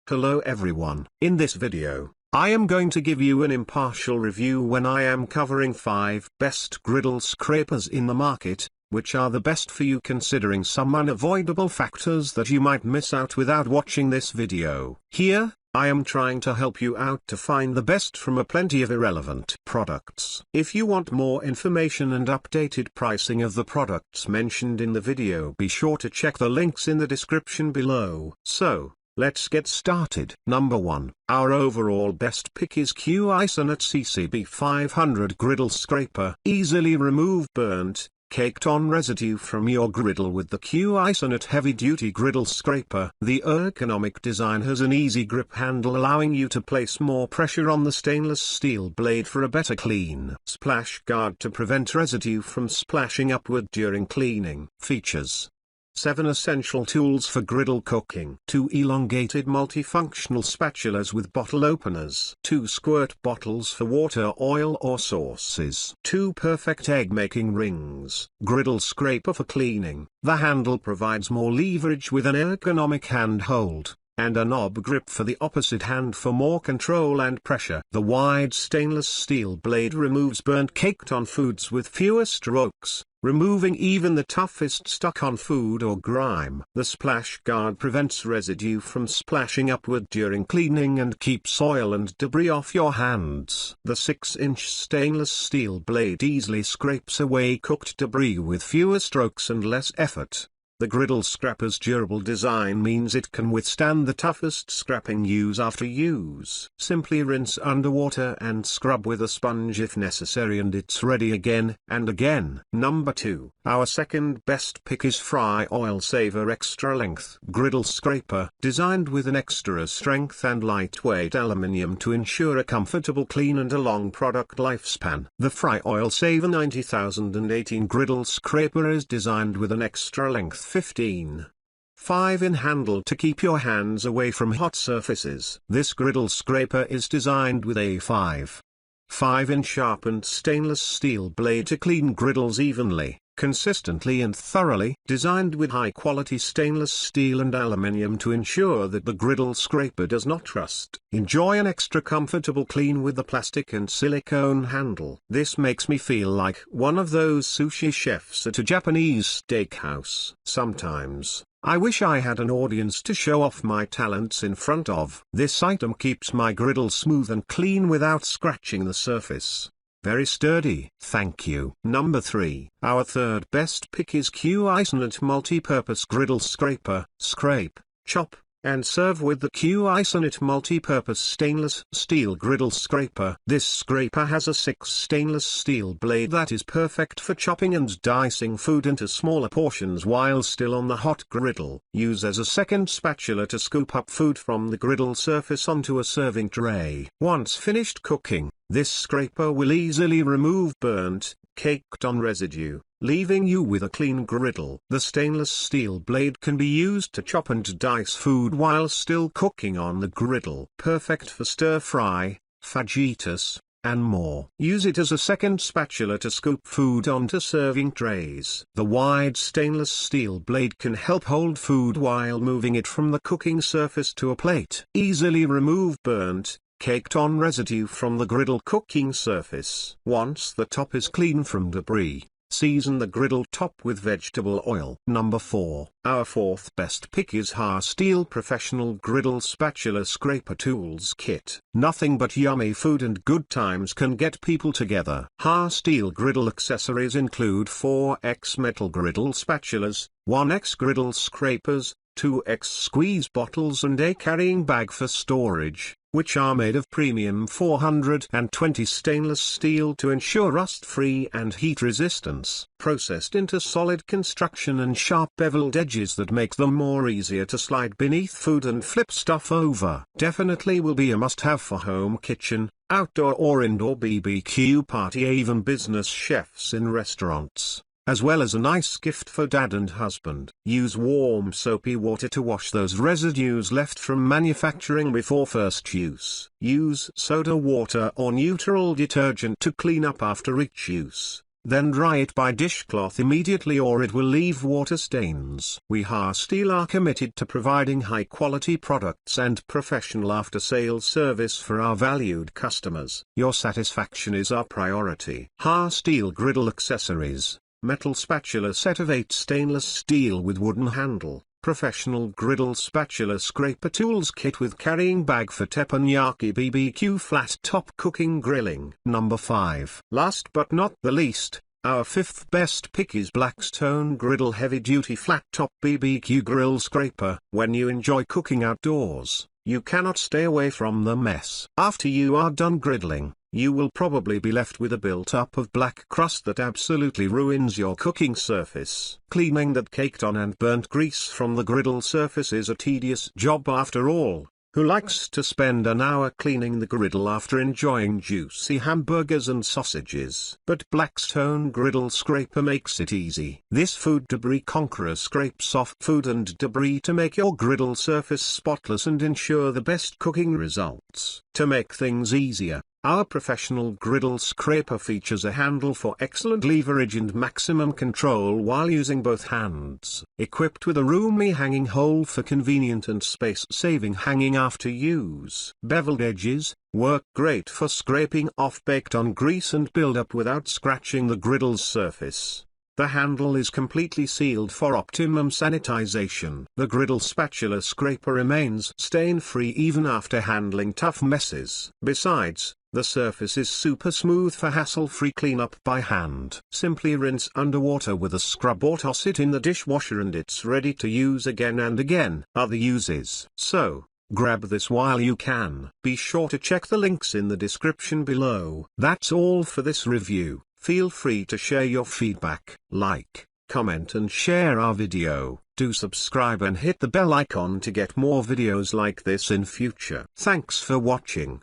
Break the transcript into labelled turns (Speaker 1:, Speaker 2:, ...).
Speaker 1: Hello everyone. In this video, I am going to give you an impartial review when I am covering 5 best griddle scrapers in the market, which are the best for you considering some unavoidable factors that you might miss out without watching this video. Here, I am trying to help you out to find the best from a plenty of irrelevant products. If you want more information and updated pricing of the products mentioned in the video, be sure to check the links in the description below. So, let's get started. Number 1, our overall best pick is Cuisinart CCB 500 Griddle Scraper. Easily remove burnt, caked on residue from your griddle with the Cuisinart heavy-duty griddle scraper. The ergonomic design has an easy grip handle allowing you to place more pressure on the stainless steel blade for a better clean. Splash guard to prevent residue from splashing upward during cleaning. Features: 7 essential tools for griddle cooking. 2 elongated multifunctional spatulas with bottle openers. 2 squirt bottles for water, oil or sauces. 2 perfect egg-making rings. Griddle scraper for cleaning. The handle provides more leverage with an ergonomic hand hold, and a knob grip for the opposite hand for more control and pressure. The wide stainless steel blade removes burnt caked on foods with fewer strokes, removing even the toughest stuck on food or grime. The splash guard prevents residue from splashing upward during cleaning and keeps oil and debris off your hands. The 6-inch stainless steel blade easily scrapes away cooked debris with fewer strokes and less effort. The griddle scraper's durable design means it can withstand the toughest scraping use after use. Simply rinse underwater and scrub with a sponge if necessary and it's ready again and again. Number 2, our second best pick is FryOilSaver Extra Length Griddle Scraper. Designed with an extra strength and lightweight aluminium to ensure a comfortable, clean and a long product lifespan. The FryOilSaver 90018 Griddle Scraper is designed with an extra length 15.5 in handle to keep your hands away from hot surfaces. This griddle scraper is designed with a 5.5 sharpened stainless steel blade to clean griddles evenly, consistently and thoroughly. Designed with high-quality stainless steel and aluminium to ensure that the griddle scraper does not rust. Enjoy an extra comfortable clean with the plastic and silicone handle. This makes me feel like one of those sushi chefs at a Japanese steakhouse. Sometimes, I wish I had an audience to show off my talents in front of. This item keeps my griddle smooth and clean without scratching the surface. Very sturdy. Thank you. Number 3, our third best pick is Cuisinart Multi-Purpose Griddle Scraper. Scrape, chop, and serve with the Cuisinart Multi-Purpose Stainless Steel Griddle Scraper. This scraper has a 6 stainless steel blade that is perfect for chopping and dicing food into smaller portions while still on the hot griddle. Use as a second spatula to scoop up food from the griddle surface onto a serving tray. Once finished cooking, this scraper will easily remove burnt, caked on residue, leaving you with a clean griddle. The stainless steel blade can be used to chop and dice food while still cooking on the griddle. Perfect for stir fry, fajitas, and more. Use it as a second spatula to scoop food onto serving trays. The wide stainless steel blade can help hold food while moving it from the cooking surface to a plate. Easily remove burnt, caked on residue from the griddle cooking surface. Once the top is clean from debris, season the griddle top with vegetable oil. Number 4, our fourth best pick is HaSteeL Professional Griddle Spatula Scraper Tools Kit. Nothing but yummy food and good times can get people together. HaSteeL griddle accessories include 4x metal griddle spatulas, 1x griddle scrapers, 2x squeeze bottles and a carrying bag for storage, which are made of premium 420 stainless steel to ensure rust-free and heat resistance. Processed into solid construction and sharp beveled edges that make them more easier to slide beneath food and flip stuff over. Definitely will be a must-have for home kitchen, outdoor or indoor BBQ party, even business chefs in restaurants, as well as a nice gift for dad and husband. Use warm soapy water to wash those residues left from manufacturing before first use. Use soda water or neutral detergent to clean up after each use. then dry it by dishcloth immediately or it will leave water stains. We HaSteeL are committed to providing high-quality products and professional after-sales service for our valued customers. Your satisfaction is our priority. HaSteeL Griddle Accessories. Metal spatula set of 8 stainless steel with wooden handle. Professional griddle spatula scraper tools kit with carrying bag for teppanyaki BBQ flat top cooking grilling. Number 5. Last but not the least, our 5th best pick is Blackstone Griddle heavy duty flat top BBQ grill scraper. When you enjoy cooking outdoors, you cannot stay away from the mess. After you are done griddling, you will probably be left with a built-up of black crust that absolutely ruins your cooking surface. Cleaning that caked on and burnt grease from the griddle surface is a tedious job after all. Who likes to spend an hour cleaning the griddle after enjoying juicy hamburgers and sausages? But Blackstone Griddle Scraper makes it easy. This food debris conqueror scrapes off food and debris to make your griddle surface spotless and ensure the best cooking results. To make things easier, our professional griddle scraper features a handle for excellent leverage and maximum control while using both hands. Equipped with a roomy hanging hole for convenient and space-saving hanging after use. Beveled edges work great for scraping off baked-on grease and build-up without scratching the griddle's surface. The handle is completely sealed for optimum sanitization. The griddle spatula scraper remains stain-free even after handling tough messes. Besides, the surface is super smooth for hassle-free cleanup by hand. Simply rinse underwater with a scrub or toss it in the dishwasher and it's ready to use again and again. Other uses. So, grab this while you can. Be sure to check the links in the description below. That's all for this review. Feel free to share your feedback, like, comment and share our video. Do subscribe and hit the bell icon to get more videos like this in future. Thanks for watching.